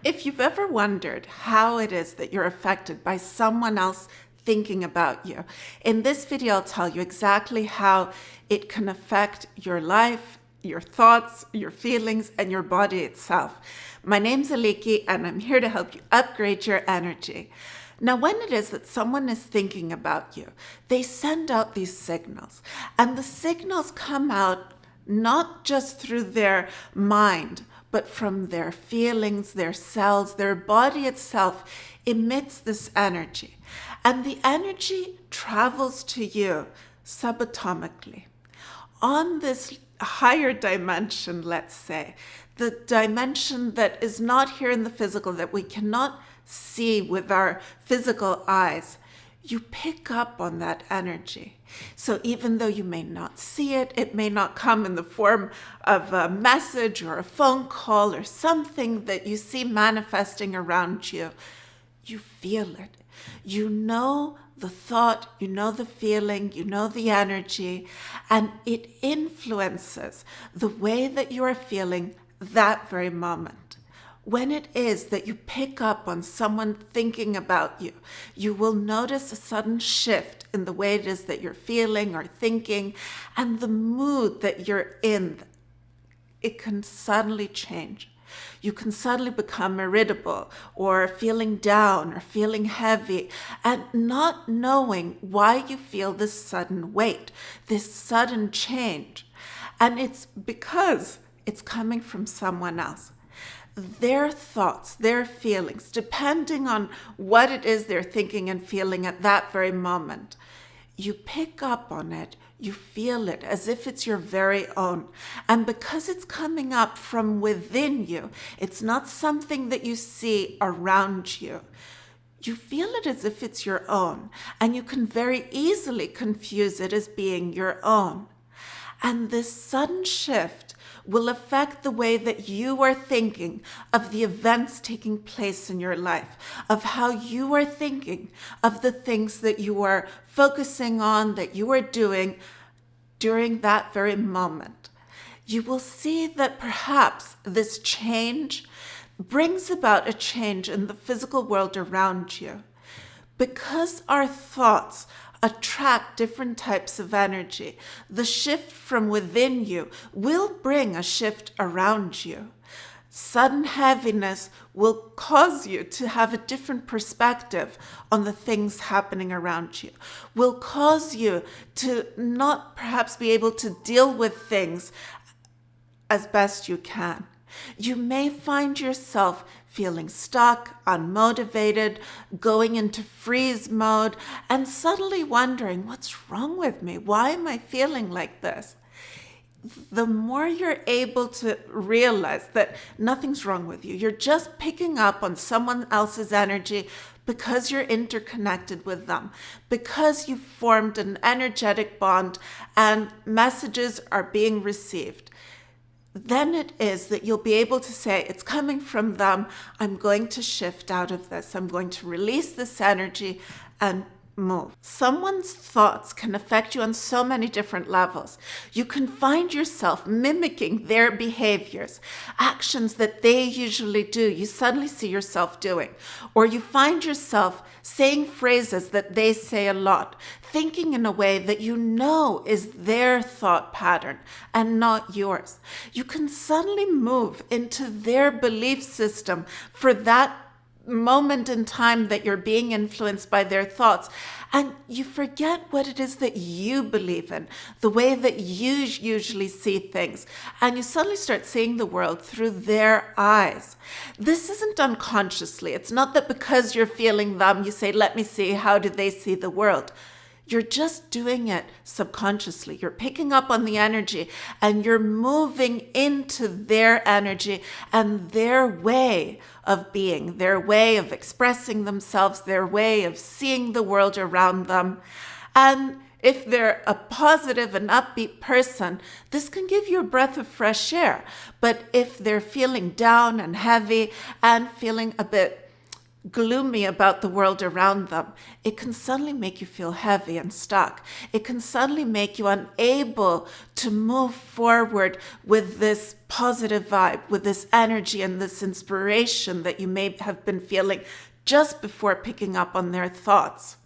If you've ever wondered how it is that you're affected by someone else thinking about you, in this video I'll tell you exactly how it can affect your life, your thoughts, your feelings, and your body itself. My name's Aliki, and I'm here to help you upgrade your energy. Now, when it is that someone is thinking about you, they send out these signals, and the signals come out not just through their mind, but from their feelings, their cells, their body itself emits this energy. And the energy travels to you subatomically. On this higher dimension, let's say, the dimension that is not here in the physical, that we cannot see with our physical eyes, you pick up on that energy. So even though you may not see it, it may not come in the form of a message or a phone call or something that you see manifesting around you, you feel it. You know the thought, you know the feeling, you know the energy, and it influences the way that you are feeling that very moment. When it is that you pick up on someone thinking about you, you will notice a sudden shift in the way it is that you're feeling or thinking, and the mood that you're in, it can suddenly change. You can suddenly become irritable or feeling down or feeling heavy and not knowing why you feel this sudden weight, this sudden change. And it's because it's coming from someone else. Their thoughts, their feelings, depending on what it is they're thinking and feeling at that very moment, you pick up on it, you feel it as if it's your very own. And because it's coming up from within you, it's not something that you see around you. You feel it as if it's your own, and you can very easily confuse it as being your own. And this sudden shift will affect the way that you are thinking of the events taking place in your life, of how you are thinking of the things that you are focusing on, that you are doing during that very moment. You will see that perhaps this change brings about a change in the physical world around you. Because our thoughts attract different types of energy, the shift from within you will bring a shift around you. Sudden heaviness will cause you to have a different perspective on the things happening around you, will cause you to not perhaps be able to deal with things as best you can. You may find yourself feeling stuck, unmotivated, going into freeze mode, and suddenly wondering, what's wrong with me? Why am I feeling like this? The more you're able to realize that nothing's wrong with you, you're just picking up on someone else's energy because you're interconnected with them, because you've formed an energetic bond and messages are being received. Then it is that you'll be able to say, it's coming from them, I'm going to shift out of this, I'm going to release this energy and move. Someone's thoughts can affect you on so many different levels. You can find yourself mimicking their behaviors, actions that they usually do, you suddenly see yourself doing. Or you find yourself saying phrases that they say a lot, thinking in a way that you know is their thought pattern and not yours. You can suddenly move into their belief system for that moment in time that you're being influenced by their thoughts, and you forget what it is that you believe in, the way that you usually see things, and you suddenly start seeing the world through their eyes. This isn't done consciously. It's not that because you're feeling them, you say, let me see, how do they see the world? You're just doing it subconsciously. You're picking up on the energy and you're moving into their energy and their way of being, their way of expressing themselves, their way of seeing the world around them. And if they're a positive and upbeat person, this can give you a breath of fresh air. But if they're feeling down and heavy and feeling a bit gloomy about the world around them, it can suddenly make you feel heavy and stuck. It can suddenly make you unable to move forward with this positive vibe, with this energy and this inspiration that you may have been feeling just before picking up on their thoughts.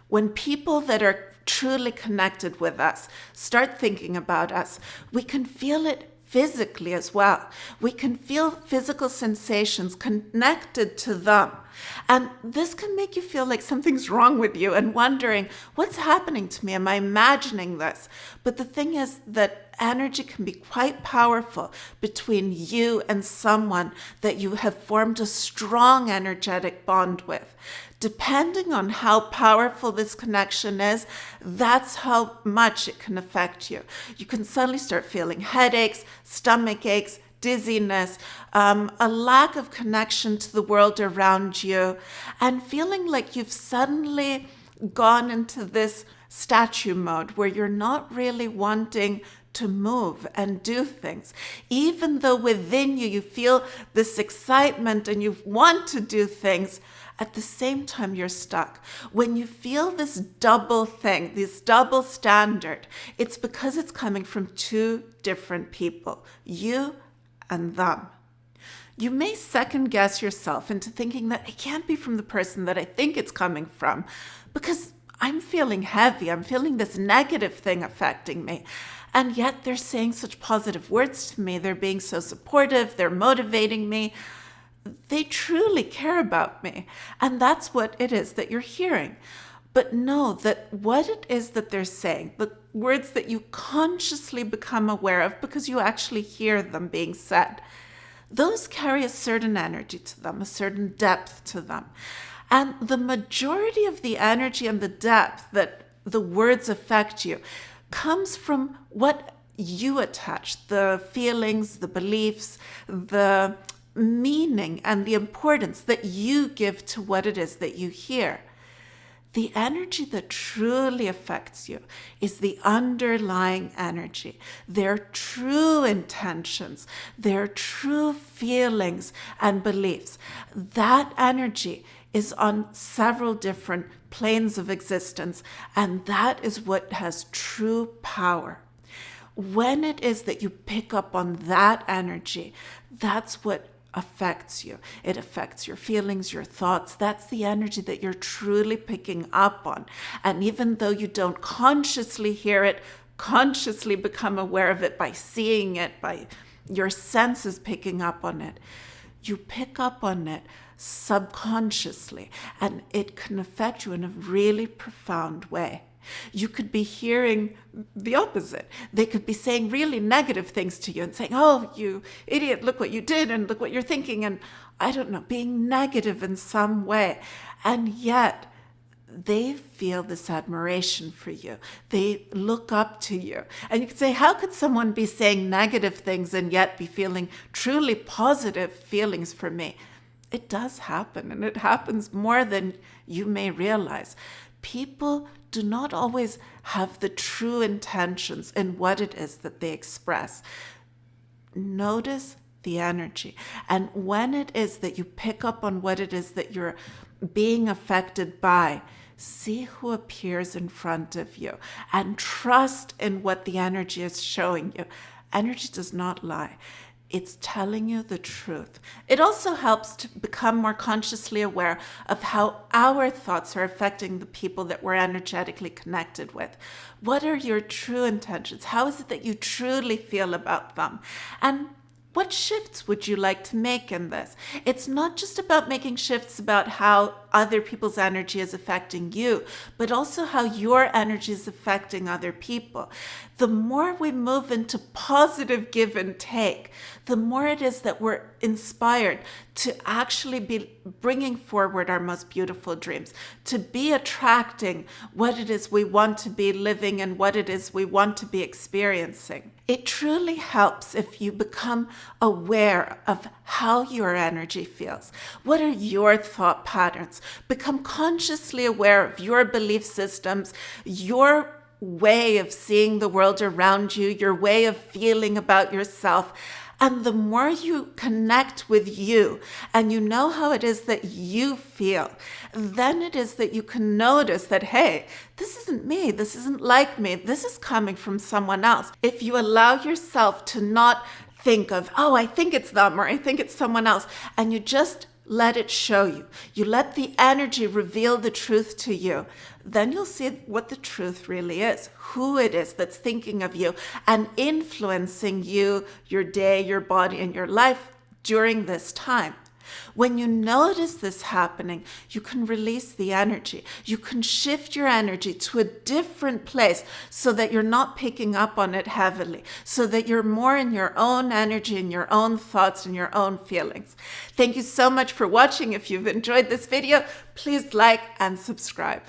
When people that are truly connected with us start thinking about us, we can feel it physically as well. We can feel physical sensations connected to them. And this can make you feel like something's wrong with you and wondering, what's happening to me? Am I imagining this? But the thing is that energy can be quite powerful between you and someone that you have formed a strong energetic bond with. Depending on how powerful this connection is, that's how much it can affect you. You can suddenly start feeling headaches, stomach aches, dizziness, a lack of connection to the world around you, and feeling like you've suddenly gone into this statue mode where you're not really wanting to move and do things. Even though within you feel this excitement and you want to do things, at the same time you're stuck. When you feel this double thing, this double standard, it's because it's coming from two different people, you and them. You may second guess yourself into thinking that it can't be from the person that I think it's coming from, because I'm feeling heavy, I'm feeling this negative thing affecting me. And yet they're saying such positive words to me, they're being so supportive, they're motivating me. They truly care about me. And that's what it is that you're hearing. But know that what it is that they're saying, the words that you consciously become aware of because you actually hear them being said, those carry a certain energy to them, a certain depth to them. And the majority of the energy and the depth that the words affect you comes from what you attach, the feelings, the beliefs, the meaning and the importance that you give to what it is that you hear. The energy that truly affects you is the underlying energy, their true intentions, their true feelings and beliefs. That energy is on several different planes of existence, and that is what has true power. When it is that you pick up on that energy, that's what affects you. It affects your feelings, your thoughts. That's the energy that you're truly picking up on. And even though you don't consciously hear it, consciously become aware of it by seeing it, by your senses picking up on it, you pick up on it subconsciously, and it can affect you in a really profound way. You could be hearing the opposite. They could be saying really negative things to you and saying, oh, you idiot, look what you did and look what you're thinking. And I don't know, being negative in some way. And yet they feel this admiration for you. They look up to you. And you could say, how could someone be saying negative things and yet be feeling truly positive feelings for me? It does happen, and it happens more than you may realize. People do not always have the true intentions in what it is that they express. Notice the energy. And when it is that you pick up on what it is that you're being affected by, see who appears in front of you and trust in what the energy is showing you. Energy does not lie. It's telling you the truth. It also helps to become more consciously aware of how our thoughts are affecting the people that we're energetically connected with. What are your true intentions? How is it that you truly feel about them? And what shifts would you like to make in this? It's not just about making shifts about how other people's energy is affecting you, but also how your energy is affecting other people. The more we move into positive give and take, the more it is that we're inspired to actually be bringing forward our most beautiful dreams, to be attracting what it is we want to be living and what it is we want to be experiencing. It truly helps if you become aware of how your energy feels. What are your thought patterns? Become consciously aware of your belief systems, your way of seeing the world around you, your way of feeling about yourself, And the more you connect with you and you know how it is that you feel, then it is that you can notice that, hey, this isn't me. This isn't like me. This is coming from someone else. If you allow yourself to not think of, oh, I think it's them or I think it's someone else, and you just let it show you. You let the energy reveal the truth to you. Then you'll see what the truth really is, who it is that's thinking of you and influencing you, your day, your body, and your life during this time. When you notice this happening, you can release the energy. You can shift your energy to a different place so that you're not picking up on it heavily, so that you're more in your own energy and your own thoughts and your own feelings. Thank you so much for watching. If you've enjoyed this video, please like and subscribe.